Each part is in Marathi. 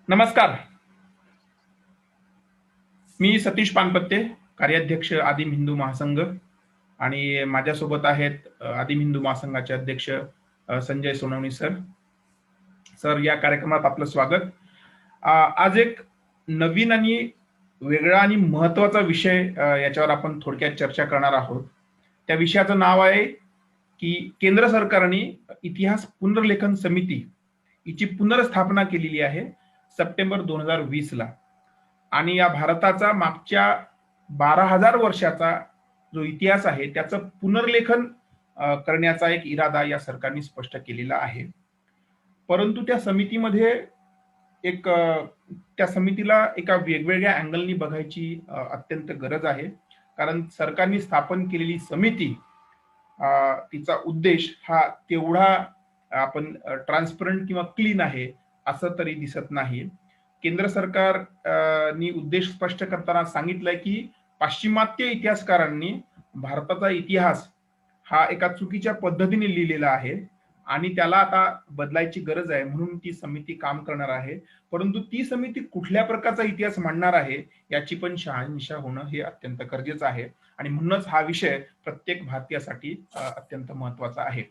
नमस्कार. मी सतीश पानपत्ते, कार्याध्यक्ष आदिम हिंदू महासंघ आणि माझ्यासोबत आहेत आदिम हिंदू महासंघाचे अध्यक्ष संजय सोनवणे सर. सर, या कार्यक्रमात आपलं स्वागत. आज एक नवीन आणि वेगळा आणि महत्वाचा विषय याच्यावर आपण थोडक्यात चर्चा करणार आहोत. त्या विषयाचं नाव आहे की केंद्र सरकारने इतिहास पुनर्लेखन समिती हिची पुनर्स्थापना केलेली आहे सप्टेंबर 2020 ला. आणि या भारताचा मागच्या 12,000 वर्षाचा जो इतिहास आहे त्याचं पुनर्लेखन करण्याचा एक इरादा या सरकारने स्पष्ट केलेला आहे. परंतु त्या समितीमध्ये त्या समितीला एका वेगवेगळ्या अँगलनी बघायची अत्यंत गरज आहे. कारण सरकारने स्थापन केलेली समिती तिचा उद्देश हा तेवढा आपण ट्रान्सपरंट किंवा क्लीन आहे असं तरी दिसत नाही. केंद्र सरकारनी उद्देश स्पष्ट करताना सांगितलंय की पाश्चिमात्य इतिहासकारांनी भारताचा इतिहास हा एका चुकीच्या पद्धतीने लिहिलेला आहे आणि त्याला आता बदलायची गरज आहे, म्हणून ती समिती काम करणार आहे. परंतु ती समिती कुठल्या प्रकारचा इतिहास मांडणार आहे याची पण शहानिशा होणं हे अत्यंत गरजेचं आहे आणि म्हणूनच हा विषय प्रत्येक भारतीयासाठी अत्यंत महत्वाचा आहे.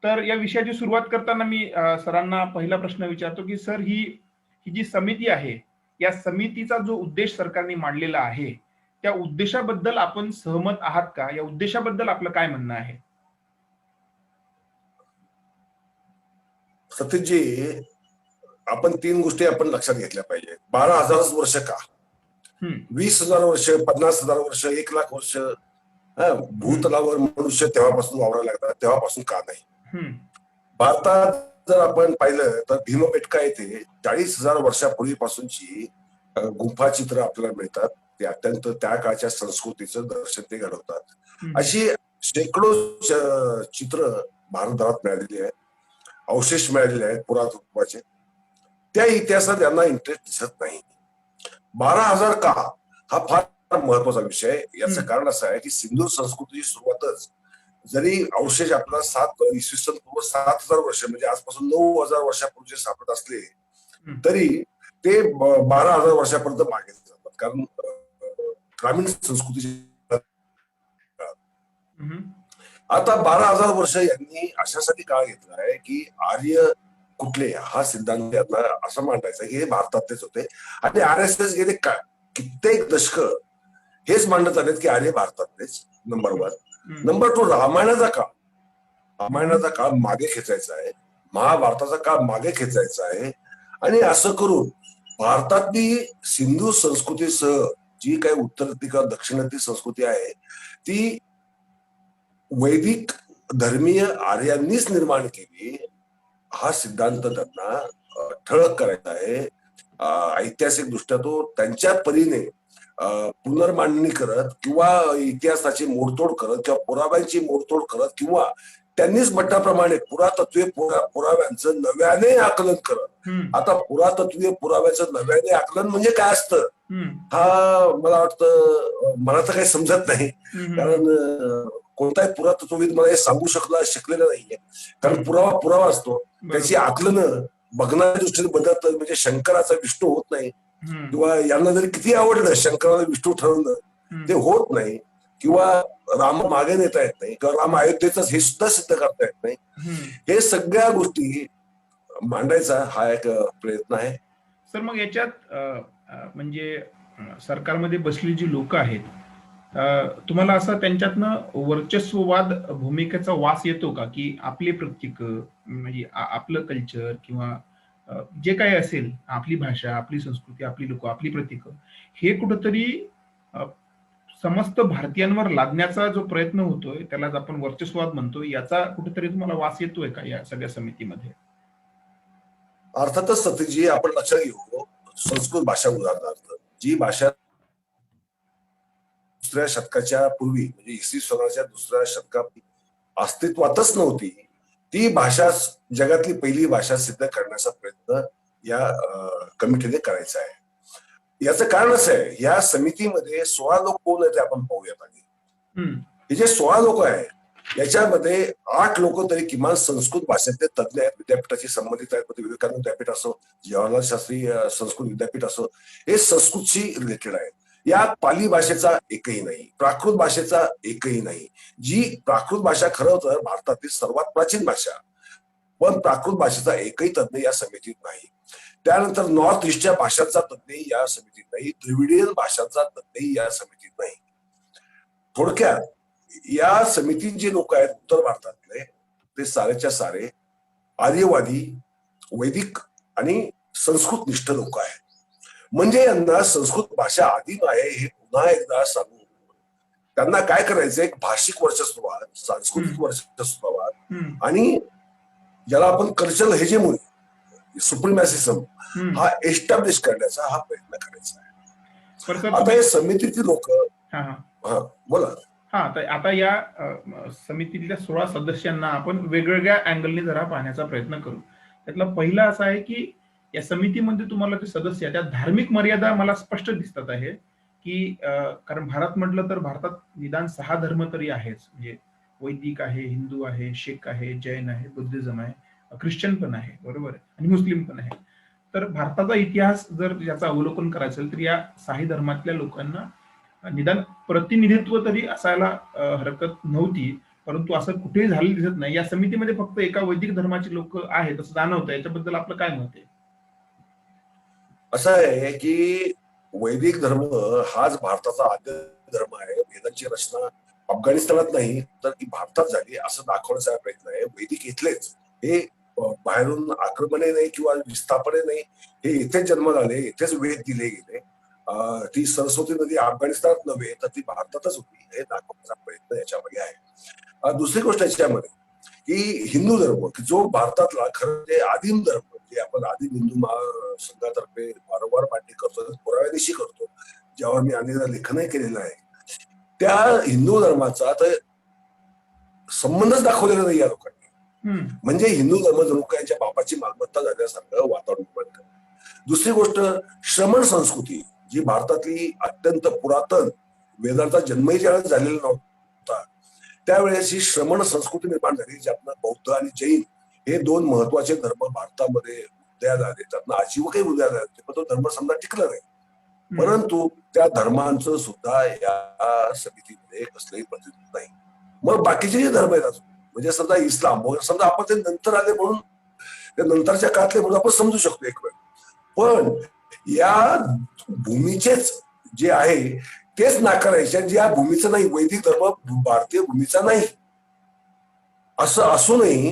तर या विषयाची सुरुवात करताना मी सरांना पहिला प्रश्न विचारतो की सर, ही जी समिती आहे या समितीचा जो उद्देश सरकारने मांडलेला आहे त्या उद्देशाबद्दल आपण सहमत आहात का? या उद्देशाबद्दल आपलं काय म्हणणं आहे? सतीशजी, आपण 3 गोष्टी आपण लक्षात घेतल्या पाहिजे. 12,000 वर्ष का? 20,000 वर्ष, 50,000 वर्ष, 1,00,000 वर्ष भूतलावर मनुष्य तेव्हापासून वावरायला लागतात, तेव्हापासून का नाही? भारतात जर आपण पाहिलं तर भीमबेटका येथे 40,000 वर्षापूर्वीपासूनची गुंफा चित्र आपल्याला मिळतात. ते अत्यंत त्या काळच्या संस्कृतीचं दर्शन ते घडवतात. अशी शेकडो चित्र भारतभरात मिळालेली आहेत, अवशेष मिळालेले आहेत पुरातत्वाचे. त्या इतिहासात यांना इंटरेस्ट दिसत नाही. 12,000 का हा फार महत्वाचा विषय आहे. याचं कारण असं आहे की सिंधू संस्कृतीची सुरुवातच जरी अवशेष आपल्याला इसवी सन पूर्व 7,000 वर्ष म्हणजे आजपासून 9,000 वर्षापूर्वी सापडत असले तरी ते 12,000 वर्षापर्यंत मागे जातात. कारण ग्रामीण संस्कृतीची आता 12,000 वर्ष यांनी अशासाठी काळ घेतला आहे की आर्य कुठले हा सिद्धांत यांना असं मांडायचा की हे भारतातलेच होते आणि RSS गेले कित्येक दशक हेच मांडत आलेत की आर्य भारतातलेच. नंबर 1. नंबर 2, रामायणाचा काळ मागे खेचायचा आहे, महाभारताचा काळ मागे खेचायचा आहे आणि असं करून भारतातली सिंधू संस्कृतीसह जी काही उत्तरातली किंवा दक्षिणातली संस्कृती आहे ती वैदिक धर्मीय आर्यांनीच निर्माण केली हा सिद्धांत त्यांना ठळक करायचा आहे. ऐतिहासिक दृष्ट्या तो त्यांच्या परीने पुनर्मांडणी करत किंवा इतिहासाची मोडतोड करत किंवा पुराव्यांची मोडतोड करत किंवा त्यांनीच म्हटल्याप्रमाणे पुरातत्वीय पुराव्यांचं नव्याने आकलन करत. आता पुरातत्वीय पुराव्याचं नव्याने आकलन म्हणजे काय असतं हा मला वाटतं मला तर काही समजत नाही. कारण कोणताही पुरातत्वविद मला हे सांगू शकलेलं नाहीये. कारण पुरावा असतो, त्याची आकलन बघणाऱ्या दृष्टीने बदलत. म्हणजे शंकराचा विष्णू होत नाही किंवा यांना जरी किती आवडलं शंकराला विष्णू ठरवलं ते होत नाही किंवा राम मागे नेता येत नाही किंवा राम अयोध्येच हे सुद्धा सिद्ध करता येत नाही. हे सगळ्या गोष्टी मांडायचा हा एक प्रयत्न आहे. सर, मग याच्यात म्हणजे सरकारमध्ये बसलेली जी लोक आहेत तुम्हाला असं त्यांच्यातनं वर्चस्ववाद भूमिकेचा वास येतो का की आपले प्रतीक म्हणजे आपलं कल्चर किंवा जे काही असेल, आपली भाषा, आपली संस्कृती, आपली लोक, आपली प्रतीक हे कुठंतरी समस्त भारतीयांवर लादण्याचा जो प्रयत्न होतोय त्यालाच आपण वर्चस्ववाद म्हणतो, याचा कुठेतरी तुम्हाला वास येतोय का या सगळ्या समितीमध्ये? अर्थातच सतीशजी, आपण लक्षात घेऊ संस्कृत भाषा उदाहरणार्थ जी भाषा दुसऱ्या शतकाच्या पूर्वी म्हणजे इसवी सनाच्या दुसऱ्या शतकात अस्तित्वातच नव्हती, ती भाषा जगातली पहिली भाषा सिद्ध करण्याचा प्रयत्न या कमिटीने करायचा आहे. याचं कारण असं आहे, या समितीमध्ये 16 लोक कोण आहेत ते आपण पाहूयात आधी. हे जे 16 लोक आहेत याच्यामध्ये 8 लोक तरी किमान संस्कृत भाषेतले तज्ज्ञ आहेत, विद्यापीठाशी संबंधित आहेत. म्हणजे विवेकानंद विद्यापीठ असो, जवाहरलाल शास्त्री संस्कृत विद्यापीठ असो, हे संस्कृतशी रिलेटेड आहे. यात पाली भाषेचा एकही नाही, प्राकृत भाषेचा एकही नाही. जी प्राकृत भाषा खरं तर भारतातील सर्वात प्राचीन भाषा, पण प्राकृत भाषेचा एकही तज्ज्ञ या समितीत नाही. त्यानंतर नॉर्थ ईस्टच्या भाषांचा तज्ज्ञही या समितीत नाही, द्रविडियन भाषांचा तज्ज्ञही या समितीत नाही. थोडक्यात या समितीत जे लोक आहेत उत्तर भारतातले, ते सारेच्या सारे आर्यवादी, वैदिक आणि संस्कृतनिष्ठ लोक आहेत. म्हणजे यांना संस्कृत भाषा आदिम आहे हे पुन्हा एकदा सांगून त्यांना काय करायचं, एक भाषिक वर्चस्ववाद, सांस्कृतिक वर्चस्ववाद आणि ज्याला आपण कल्चरल हेजेमोनी, सुप्रिमॅसिझम हा एस्टॅब्लिश करण्याचा हा प्रयत्न करायचा आहे. आता हे समितीतील लोक बोला. आता या समितीतल्या 16 सदस्यांना आपण वेगवेगळ्या अँगलने जरा पाहण्याचा प्रयत्न करू. त्यातला पहिला असा आहे की या समितीमध्ये तुम्हाला जे सदस्य आहेत त्या धार्मिक मर्यादा मला स्पष्ट दिसतात आहे की कारण भारत म्हटलं तर भारतात निदान 6 धर्म तरी आहेच. म्हणजे वैदिक आहे, हिंदू आहे, शीख आहे, जैन आहे, बुद्धिझम आहे, ख्रिश्चन पण आहे, बरोबर आहे, आणि मुस्लिम पण आहे. तर भारताचा इतिहास जर याचं अवलोकन करायचं असेल तर या 6 धर्मातल्या लोकांना निदान प्रतिनिधित्व तरी असायला हरकत नव्हती, परंतु असं कुठेही झालेलं दिसत नाही. या समितीमध्ये फक्त एका वैदिक धर्माचे लोक आहेत असं जाणवतं. याच्याबद्दल आपलं काय मत आहे? असं आहे की वैदिक धर्म हाच भारताचा आद्य धर्म आहे. वेदांची रचना अफगाणिस्तानात नाही तर ती भारतात झाली असं दाखवण्याचा प्रयत्न आहे. वैदिक इथलेच, हे बाहेरून आक्रमणे नाही किंवा विस्थापने नाही, हे इथेच जन्म झाले, इथेच वेद दिले गेले. ती सरस्वती नदी अफगाणिस्तानात नव्हे तर ती भारतातच होती हे दाखवण्याचा प्रयत्न याच्यामध्ये आहे. दुसरी गोष्ट याच्यामध्ये की हिंदू धर्म जो भारतातला खरं जे आदिम धर्म, जे आपण आदिम हिंदू महासंघातर्फे वारंवार मांडणी करतो, पुराव्यानिशी करतो, ज्यावर मी अनेकदा लेखनही केलेलं आहे, त्या हिंदू धर्माचा तर संबंधच दाखवलेला नाही या लोकांनी. म्हणजे हिंदू धर्म जणू काय यांच्या बापाची मालमत्ता झाल्यासारखं वातावरण निर्माण करतं. दुसरी गोष्ट श्रमण संस्कृती, जी भारतातली अत्यंत पुरातन, वेदांचा जन्मही ज्यावेळेस झालेला नव्हता त्यावेळेस ही श्रमण संस्कृती निर्माण झाली, ज्यातनं बौद्ध आणि जैन हे 2 महत्वाचे धर्म भारतामध्ये उदयाला आले. त्यातनं आजीवकही उदयाला आले, पण तो धर्म समजा टिकला नाही. परंतु त्या धर्मांचं सुद्धा या समितीमध्ये कसलंही प्रतिनिधित्व नाही. मग बाकीचे जे धर्म आहेत अजून, म्हणजे समजा इस्लाम, समजा आपण ते नंतर आले म्हणून, त्या नंतरच्या काळातले म्हणून आपण समजू शकतो एक वेळ, पण या भूमीचेच जे आहे तेच नाकारायचे, जे या भूमीचं नाही, वैदिक धर्म भारतीय भूमीचा नाही असं असूनही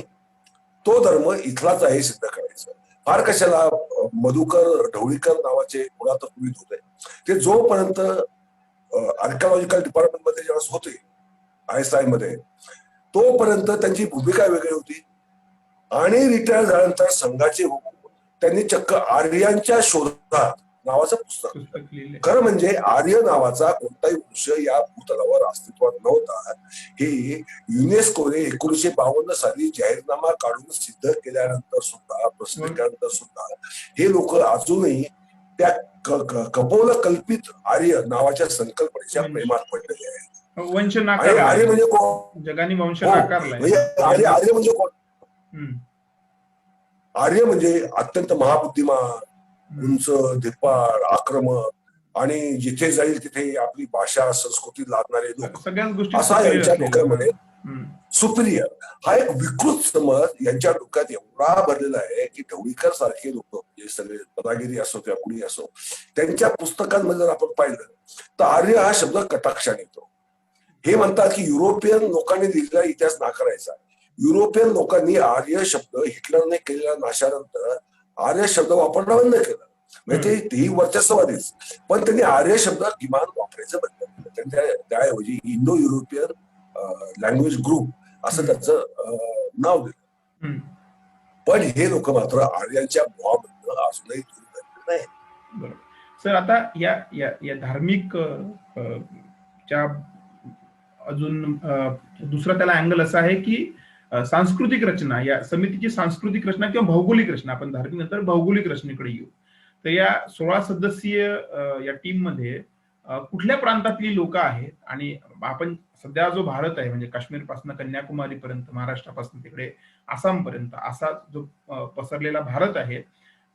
तो धर्म इथलाच आहे सिद्ध करायचं. फार कशाला मधुकर ढवळीकर नावाचे पुरातत्वविद होते, ते जोपर्यंत आर्किओलॉजिकल डिपार्टमेंटमध्ये जेव्हा होते ISI मध्ये, तोपर्यंत त्यांची भूमिका वेगळी होती. आणि रिटायर झाल्यानंतर संघाचे त्यांनी चक्क आर्यांच्या शोधात नावाचं पुस्तक, खरं म्हणजे आर्य नावाचा कोणताही वंश या भूतलावर अस्तित्वात नव्हता हे युनेस्कोने 1952 साली जाहीरनामा काढून सिद्ध केल्यानंतर सुद्धा, प्रसिद्ध केल्यानंतर सुद्धा हे लोक अजूनही त्या कपोल कल्पित आर्य नावाच्या संकल्पनेच्या प्रेमात पडलेले आहेत. वंश आर्य म्हणजे कोण? जगाने वंश नाकारलाय. आर्य म्हणजे कोण? आर्य म्हणजे अत्यंत महाबुद्धिमान, उंच, धिप्पाड, आक्रमक आणि जिथे जाईल तिथे आपली भाषा संस्कृती लादणारे लोक, सगळ्याच गोष्टी असा यांच्या डोक्यामध्ये सुपिरियर हा एक विकृत समज यांच्या डोक्यात एवढा भरलेला आहे की ढवळीकर सारखे लोक, जे सगळे पदागिरी असो किंवा कुणी असो, त्यांच्या पुस्तकांमध्ये जर आपण पाहिलं तर आर्य हा शब्द कटाक्षाने येतो. हे म्हणतात की युरोपियन लोकांनी लिहिलेला इतिहास नाकारायचा. युरोपियन लोकांनी आर्य शब्द हिटलरने केलेल्या नाशानंतर आर्य शब्द वापरणं बंद केलं. म्हणजे तेही वर्चस्ववादीच, पण त्यांनी आर्य शब्द किमान वापरायचं बंद केलं. त्यांच्या त्याऐवजी इंडो युरोपियन लँग्वेज ग्रुप असं त्याचं नाव दिलं. पण हे लोक मात्र आर्यांच्या मोहाबद्दल अजूनही दूर नाही. सर, आता या धार्मिक च्या अजून दुसरा त्याला अँगल असा आहे की सांस्कृतिक रचना, या समितीची सांस्कृतिक रचना किंवा भौगोलिक रचना, आपण धार्मिक नंतर भौगोलिक रचनेकडे येऊ. तर या 16 सदस्यीय या टीम मध्ये कुठल्या प्रांतातली लोक आहेत आणि आपण सध्या जो भारत आहे म्हणजे काश्मीर पासून कन्याकुमारी पर्यंत, महाराष्ट्रापासून तिकडे आसाम पर्यंत असा जो पसरलेला भारत आहे,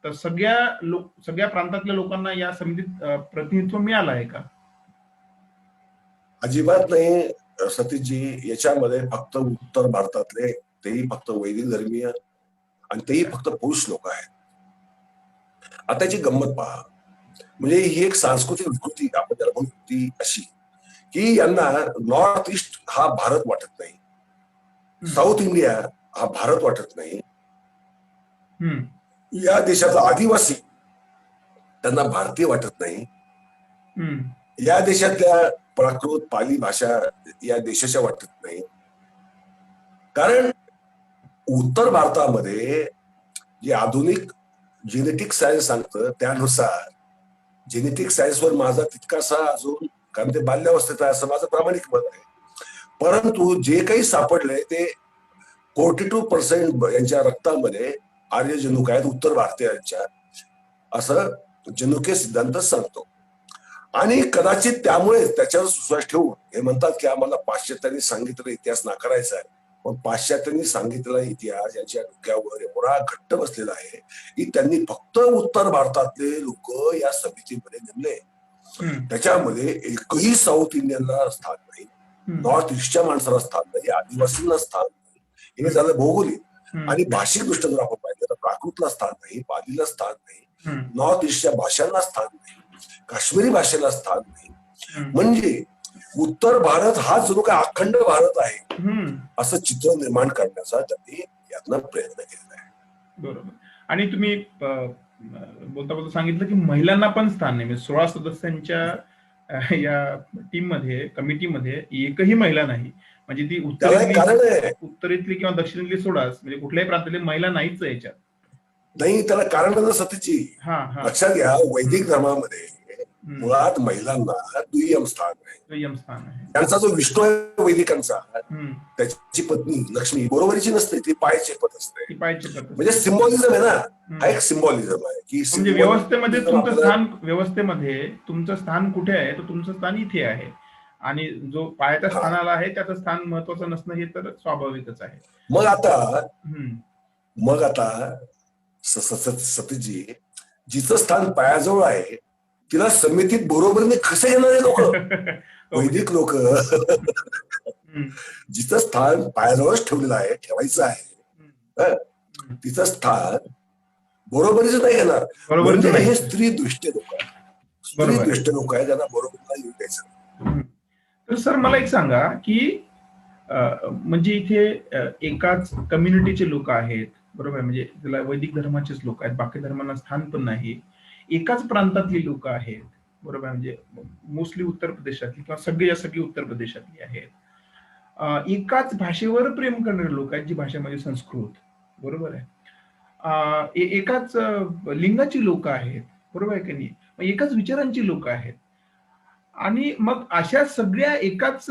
तर सगळ्या प्रांतातल्या लोकांना या समितीत प्रतिनिधित्व मिळालं आहे का? अजिबात नाही सतीशजी. याच्यामध्ये फक्त उत्तर भारतातले, तेही फक्त वैदिक धर्मीय आणि तेही फक्त पुरुष लोक आहेत. आता याची गंमत पहा, म्हणजे ही एक सांस्कृतिक विकृती आपण त्याला म्हणू, ती अशी की यांना नॉर्थ ईस्ट हा भारत वाटत नाही, साऊथ इंडिया हा भारत वाटत नाही, या देशाचा आदिवासी त्यांना भारतीय वाटत नाही, या देशातल्या प्राकृत पाली भाषा या देशाच्या वाटत नाही. कारण उत्तर भारतामध्ये जे आधुनिक जेनेटिक सायन्स सांगतं त्यानुसार जेनेटिक सायन्सवर माझा तितकासा अजून, कारण ते बाल्यावस्थेत आहे असं माझं प्रामाणिक मत आहे, परंतु जे काही सापडलंय ते 42% यांच्या रक्तामध्ये आर्य जनुक आहेत, उत्तर भारतीयांच्या, असं जनुकीय सिद्धांत सांगतो. आणि कदाचित त्यामुळे त्याच्यावर विश्वास ठेवून हे म्हणतात की आम्हाला पाश्चात्यांनी सांगितलेला इतिहास नाकारायचा आहे. पण पाश्चात्यांनी सांगितलेला इतिहास यांच्या डोक्यावर एवढा घट्ट बसलेला आहे की त्यांनी फक्त उत्तर भारतातले लोक या समितीमध्ये नेमले. त्याच्यामध्ये एकही साऊथ इंडियनला स्थान नाही, नॉर्थ ईस्टच्या माणसाला स्थान नाही, आदिवासींना स्थान नाही. हे झालं भौगोलिक. आणि भाषिक दृष्ट्या जर आपण पाहिलं तर प्राकृतला स्थान नाही, पालीला स्थान नाही, नॉर्थ ईस्टच्या भाषांना स्थान नाही, काश्मीरी भाषेला स्थान नाही. म्हणजे उत्तर भारत हा जणू काय अखंड भारत आहे असं चित्र निर्माण करण्याचा त्यांनी यातनं प्रयत्न केलेला आहे. बरोबर. आणि तुम्ही बोलता बोलता सांगितलं की महिलांना पण स्थान नाही, 16 सदस्यांच्या या टीम मध्ये, कमिटीमध्ये एकही महिला नाही. म्हणजे ती उत्तरेतली किंवा दक्षिणेतली सोडाच, म्हणजे कुठल्याही प्रांतातली महिला नाहीच आहे याच्यात. नाही, त्याला कारण सतीची लक्षात घ्या, वैदिक धर्मामध्ये मुळात महिलांना दुय्यम स्थान आहे. त्यांचा जो विष्णू आहे वैदिकांचा, त्याची पत्नी लक्ष्मी बरोबरीची नसते, ती पायचे पद असते. म्हणजे सिम्बॉलिझम आहे ना, हा एक सिम्बॉलिझम आहे की म्हणजे व्यवस्थेमध्ये तुमचं स्थान कुठे आहे, तर तुमचं स्थान इथे आहे, आणि जो पायाच्या स्थानाला आहे त्याचं स्थान महत्वाचं नसणं हे तर स्वाभाविकच आहे. मग आता सतीशजी, जिचं स्थान पायाजवळ आहे तिला समितीत बरोबरीने कसे येणारे लोक वैदिक लोक जिचं स्थान पायाजवळच ठेवलेलं आहे, ठेवायचं आहे, तिचं स्थान बरोबरीच नाही घेणार. म्हणजे हे स्त्री दृष्टी लोक आहेत, त्यांना बरोबरीला येऊ द्यायचं. तर सर मला एक सांगा की म्हणजे इथे एकाच कम्युनिटीचे लोक आहेत, बरोबर आहे, म्हणजे त्याला वैदिक धर्माचेच लोक आहेत, बाकी धर्मांना स्थान पण नाही, एकाच प्रांतातली लोक आहेत, बरोबर आहे, म्हणजे मोस्टली उत्तर प्रदेशातली किंवा सगळी उत्तर प्रदेशातली आहेत, एकाच भाषेवर प्रेम करणारे लोक आहेत, जी भाषा म्हणजे संस्कृत, बरोबर आहे, एकाच लिंगाची लोक आहेत, बरोबर आहे की नाही, एकाच विचारांची लोक आहेत. आणि मग अशा सगळ्या एकाच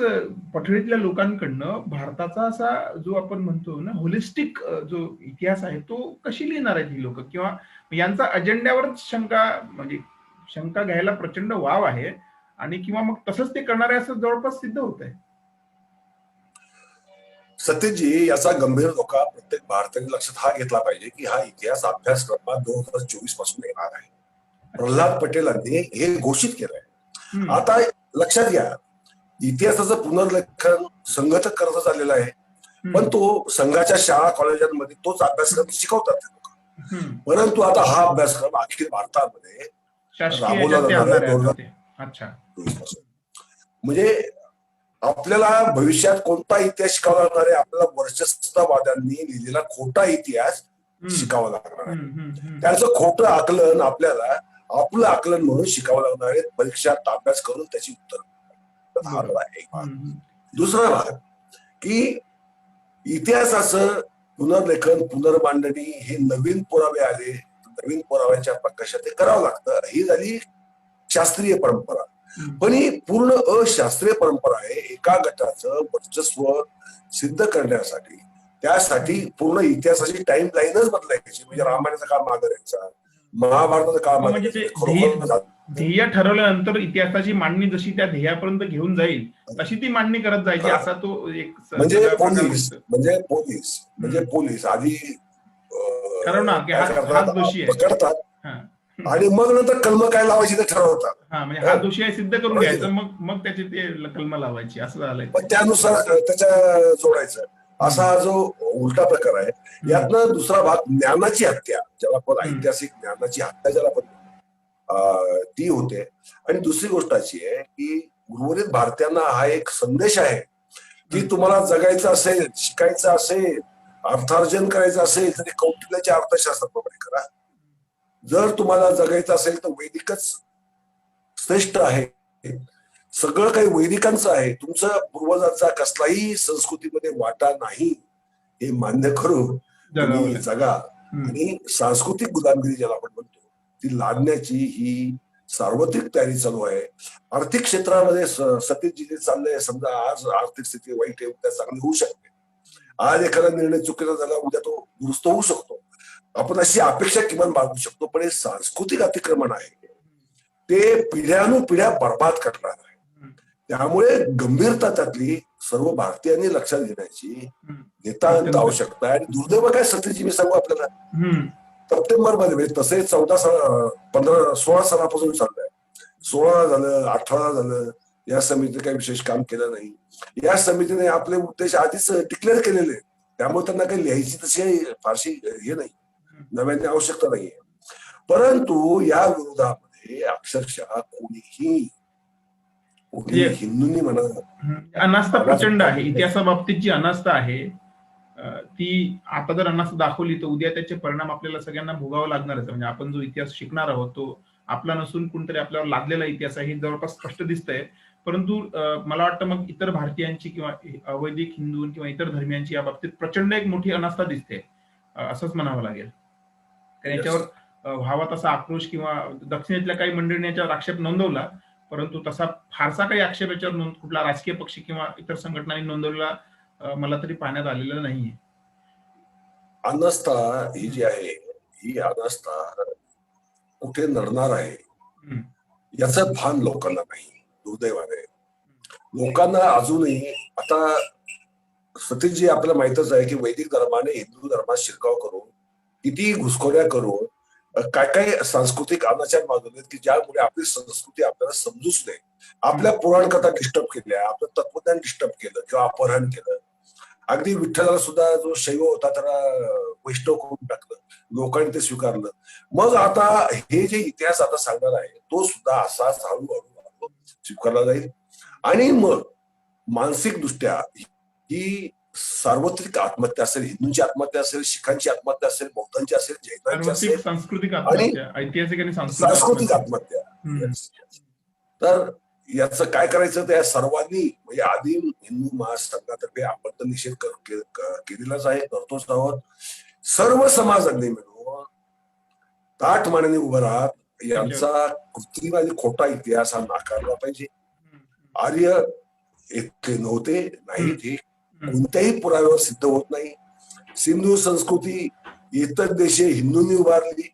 पठडीतल्या लोकांकडनं भारताचा असा जो आपण म्हणतो ना होलिस्टिक जो इतिहास आहे तो कशी लिहिणार आहेत ही लोक, किंवा यांचा अजेंड्यावरच शंका घ्यायला प्रचंड वाव आहे, आणि किंवा मग तसंच ते करणारे असं जवळपास सिद्ध होत आहे. सतीशजी, याचा गंभीर धोका प्रत्येक भारतीयाने लक्षात हा घेतला पाहिजे की हा इतिहास अभ्यासक्रमात 2024 पासून येणार आहे. प्रल्हाद पटेलांनी हे घोषित केलंय. आता लक्षात घ्या, इतिहासाचं पुनर्लेखन संघटक करत चाललेलं आहे, पण तो संघाच्या शाळा कॉलेजांमध्ये तोच अभ्यासक्रम शिकवतात लोक. परंतु आता हा अभ्यासक्रम अखिल भारतामध्ये राबवला जाणार आहे. म्हणजे आपल्याला भविष्यात कोणता इतिहास शिकावा लागणार आहे, आपल्याला वर्चस्ववाद्यांनी लिहिलेला खोटा इतिहास शिकावा लागणार आहे. त्याचं खोटं आकलन आपल्याला आपलं आकलन म्हणून शिकावं लागणार आहे, परीक्षात अभ्यास करून त्याची उत्तर. हा एक भाग. दुसरा भाग की इतिहासाचं पुनर्लेखन, पुनर्मांडणी हे नवीन पुरावे आले, नवीन पुराव्यांच्या प्रकाशात ते करावं लागतं. ही झाली शास्त्रीय परंपरा. पण ही पूर्ण अशास्त्रीय परंपरा आहे. एका गटाचं वर्चस्व सिद्ध करण्यासाठी, त्यासाठी पूर्ण इतिहासाची टाइम लाईनच बदलायची. म्हणजे रामायणाचा काळ मागे राहायचा, महाभारताचा काळ मागे, ध्येय ठरवल्यानंतर इतिहासाची मांडणी जशी त्या ध्येयापर्यंत घेऊन जाईल तशी ती मांडणी करत जायची, असा तो एक म्हणजे सगळा प्रकार पोलीस दिसतो. म्हणजे पोलीस आधी ठरवणार की काय हाच करतात, दोषी आहे. पकडतात हा आणि मग नंतर कलम काय लावायची ते ठरवतात. हा, म्हणजे हा दोषी आहे सिद्ध करून होय की घ्यायचं, नाही? मग मग त्याची ते कलम लावायची, असं झालंय ते. पण त्यानुसार त्याच्या जोडायचं, असा हा जो उलटा प्रकार आहे. यातनं दुसरा भाग ज्ञानाची हत्या, ज्याला आपण ऐतिहासिक ज्ञानाची हत्या ज्याला आपण ती होते. आणि दुसरी गोष्ट अशी आहे की उर्वरित भारतीयांना हा एक संदेश आहे की तुम्हाला जगायचं असेल, शिकायचं असेल, अर्थार्जन करायचं असेल तर कौटिल्याच्या अर्थशास्त्राप्रमाणे करा. जर तुम्हाला जगायचं असेल तर वैदिकच श्रेष्ठ आहे, सगळं काही वैदिकांचं आहे, तुमचं पूर्वजांचा कसलाही संस्कृतीमध्ये वाटा नाही हे मान्य करून तुम्ही जगा. आणि सांस्कृतिक गुलामगिरी ज्याला आपण म्हणतो ती लादण्याची ही सार्वत्रिक तयारी चालू आहे. आर्थिक क्षेत्रामध्ये सतीश जे चाललंय, समजा आज आर्थिक स्थिती वाईट आहे, उद्या चांगली होऊ शकते. आज एखादा निर्णय चुकीचा झाला, उद्या तो दुरुस्त होऊ शकतो. आपण अशी अपेक्षा किमान बाळगू शकतो. पण हे सांस्कृतिक अतिक्रमण आहे ते पिढ्यानुपिढ्या बर्बाद करणार आहे. त्यामुळे गंभीरता त्यातली सर्व भारतीयांनी लक्षात घेण्याची नितांत आवश्यकता आहे. आणि दुर्दैव काय सतीशजी, मी सांगू आपल्याला, सप्टेंबर मध्ये तसे 16 सालापासून चाललंय. 16 झालं, 18 झालं, या समितीने काही विशेष काम केलं नाही. या समितीने आपले उद्देश आधीच डिक्लेअर केलेले, त्यामुळे त्यांना काही लिहायची तशी फारशी हे नाही, नव्याने आवश्यकता नाहीये. परंतु या विरोधामध्ये अक्षरशः कोणीही हिंदूंनी म्हणा, अनास्था प्रचंड आहे. इतिहासाबाबतीत जी अनास्था आहे ती आता जर अनास्था दाखवली तर उद्या त्याचे परिणाम आपल्याला सगळ्यांना भोगावं लागणारच. म्हणजे आपण जो इतिहास शिकणार आहोत तो आपला नसून कोणतरी आपल्यावर लादलेला इतिहास आहे हे जवळपास स्पष्ट दिसतंय. परंतु मला वाटतं मग इतर भारतीयांची किंवा अवैदिक हिंदू किंवा इतर धर्मियांची या बाबतीत प्रचंड एक मोठी अनास्था दिसते, असंच म्हणावं लागेल. कारण याच्यावर व्हावा तसा आक्रोश किंवा दक्षिणेतल्या काही मंडळींनी याच्यावर आक्षेप नोंदवला, परंतु तसा फारसा काही आक्षेप याच्यावर कुठला राजकीय पक्ष किंवा इतर संघटनांनी नोंदवलेला मला तरी पाहण्यात आलेलं नाहीये. अनास्था ही जी आहे, ही अनास्था कुठे नडणार आहे याचं भान लोकांना नाही, दुर्दैवाने. लोकांना अजूनही आता सतीशजी आपल्याला माहितच आहे की वैदिक धर्माने हिंदू धर्मात शिरकाव करून किती घुसखोऱ्या करून काय काय सांस्कृतिक अनाचार मागवलेत की ज्यामुळे आपली संस्कृती आपल्याला समजूच नाही. आपल्या पुराण कथा डिस्टर्ब केल्या, आपलं तत्वज्ञान डिस्टर्ब केलं किंवा अपहरण केलं. अगदी विठ्ठलाला सुद्धा जो शैव होता त्याला वैष्णव करून टाकलं, लोकांनी ते स्वीकारलं. मग आता हे जे इतिहास आता सांगणार आहे तो सुद्धा असाच हळूहळू स्वीकारला जाईल. आणि मग मानसिक दृष्ट्या ही सार्वत्रिक आत्महत्या असेल, हिंदूंची आत्महत्या असेल, शिखांची आत्महत्या असेल, बौद्धांची असेल, जैनांची असेल, सांस्कृतिक आणि ऐतिहासिक आणि सांस्कृतिक आत्महत्या. तर याचं काय करायचं त्या सर्वांनी, म्हणजे आदिम हिंदू महासंघातर्फे आपण तर निषेध केलेलाच आहे, करतोच आहोत. सर्व समाजांनी मिळून ताठ मानेने उभं राहत यांचा कृत्रिम आणि खोटा इतिहास हा नाकारला पाहिजे. आर्य इतके नव्हते, नाही, ते कोणत्याही पुराव्यावर सिद्ध होत नाही. सिंधू संस्कृती इतर देशे हिंदूंनी उभारली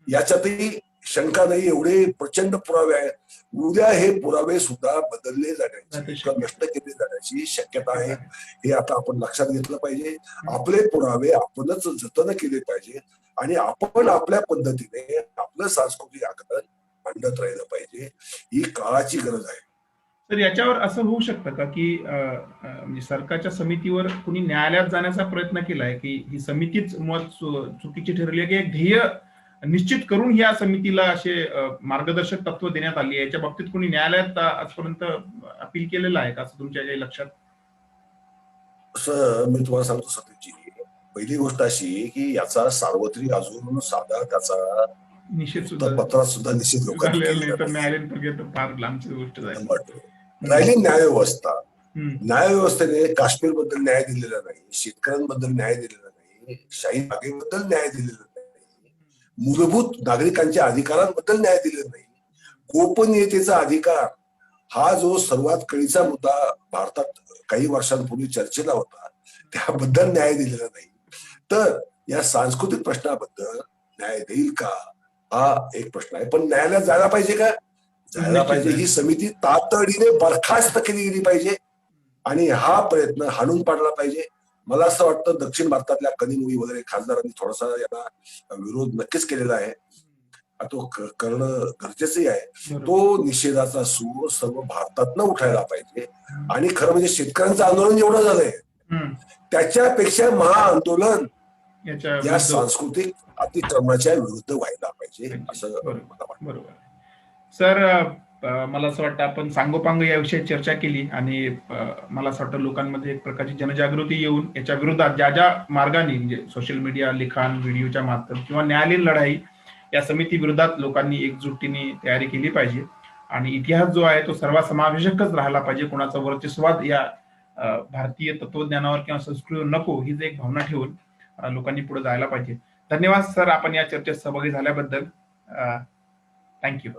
याच्यातही शंका नाही, एवढे प्रचंड पुरावे आहेत. उद्या हे पुरावे सुद्धा बदलले जाण्याची किंवा नष्ट केले जाण्याची शक्यता आहे. हे आता आपण लक्षात घेतलं पाहिजे. आपले पुरावे आपणच जतन केले पाहिजे आणि आपण आपल्या पद्धतीने आपलं सांस्कृतिक आकलन मांडत राहिलं पाहिजे. ही काळाची गरज आहे. तर याच्यावर असं होऊ शकतं का की म्हणजे सरकारच्या समितीवर कुणी न्यायालयात जाण्याचा प्रयत्न केलाय की ही समितीच मुळात चुकीची ठरली आहे, की एक ध्येय निश्चित करून या समितीला असे मार्गदर्शक तत्व देण्यात आली आहे? याच्या बाबतीत कोणी न्यायालयात आजपर्यंत अपील केलेलं आहे का, असं तुमच्या काही लक्षात? असं मी तुम्हाला सांगतो सतीशजी, पहिली गोष्ट अशी की याचा सार्वत्रिक अजून साधा त्याचा निषेध पत्रात सुद्धा निषेध लोकांनी फार लांबची गोष्ट राहिली न्यायव्यवस्था. न्यायव्यवस्थेने काश्मीर बद्दल न्याय दिलेला नाही, शेतकऱ्यांबद्दल न्याय दिलेला नाही, शाही बागेबद्दल न्याय दिलेला नाही, मूलभूत नागरिकांच्या अधिकारांबद्दल न्याय दिलेला नाही. गोपनीयतेचा अधिकार हा जो सर्वात कळीचा मुद्दा भारतात काही वर्षांपूर्वी चर्चेला होता, त्याबद्दल न्याय दिलेला नाही. तर या सांस्कृतिक प्रश्नाबद्दल न्याय देईल का, हा एक प्रश्न आहे. पण न्यायालयात जायला पाहिजे का? जायला निश्चित पाहिजे. ही समिती तातडीने बरखास्त केली गेली पाहिजे आणि हा प्रयत्न हाणून पाडला पाहिजे. मला असं वाटतं दक्षिण भारतातल्या कनिमोळी वगैरे खासदारांनी थोडासा याला विरोध नक्कीच केलेला आहे. तो करणं गरजेचंही आहे. बरोबर. तो निषेधाचा सूर सर्व भारतातनं उठायला पाहिजे. आणि खरं म्हणजे शेतकऱ्यांचं आंदोलन जेवढं झालंय त्याच्यापेक्षा महाआंदोलन याच्या या विरुद्ध सांस्कृतिक अतिक्रमणाच्या विरुद्ध व्हायला पाहिजे असं बरोबर मला वाटतं. बरोबर. सर, मला असं वाटतं आपण सांगोपांग या विषयी चर्चा केली आणि मला असं वाटतं लोकांमध्ये एक प्रकारची जनजागृती येऊन याच्या विरोधात ज्या ज्या मार्गाने म्हणजे सोशल मीडिया, लिखाण, व्हिडिओच्या माध्यमातून किंवा न्यायालयीन लढाई या समिती विरोधात लोकांनी एकजुटीने तयारी केली पाहिजे. आणि इतिहास जो आहे तो सर्वसमावेशकच राहायला पाहिजे. कोणाचा वर्चस्वाद या भारतीय तत्वज्ञानावर किंवा संस्कृतीवर नको, ही जी एक भावना ठेवून लोकांनी पुढे जायला पाहिजे. धन्यवाद सर, आपण या चर्चेत सहभागी झाल्याबद्दल. थँक्यू.